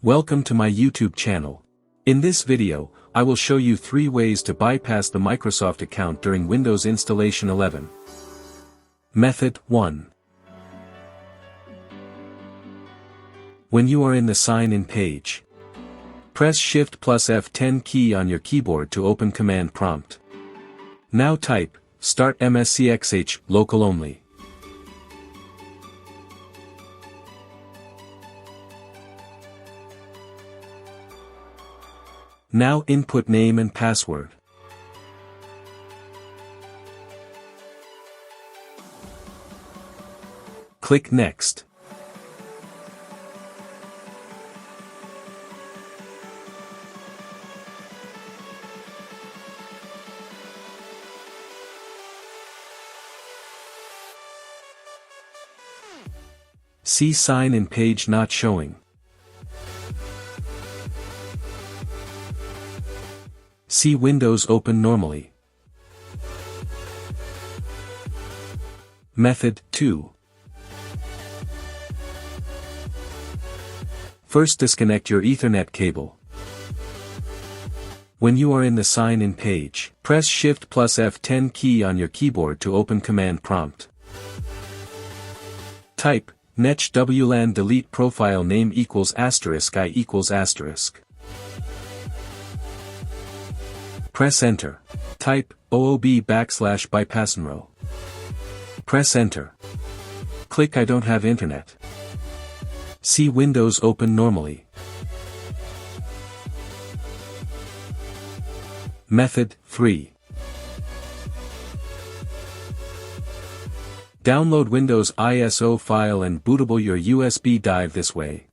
Welcome to my YouTube channel. In this video, I will show you 3 ways to bypass the Microsoft account during Windows Installation 11. Method 1. When you are in the sign-in page, press Shift plus F10 key on your keyboard to open command prompt. Now type, Start MSCXH, local only. Now input name and password. Click Next. See sign-in page not showing. See Windows open normally. Method 2. First disconnect your Ethernet cable. When you are in the sign-in page, press Shift plus F10 key on your keyboard to open command prompt. Type, netsh wlan delete profile name equals asterisk I equals asterisk. Press Enter. Type, OOB_bypassenrow. Press Enter. Click I don't have internet. See Windows open normally. Method 3. Download Windows ISO file and bootable your USB drive this way.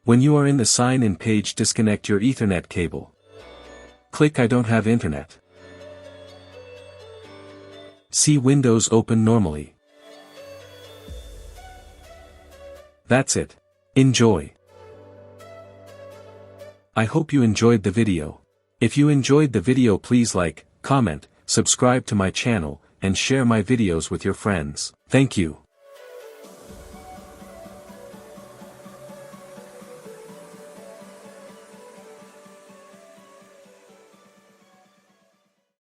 When you are in the sign-in page, disconnect your Ethernet cable. Click I don't have internet. See Windows open normally. That's it. Enjoy. I hope you enjoyed the video. If you enjoyed the video, please like, comment, subscribe to my channel, and share my videos with your friends. Thank you.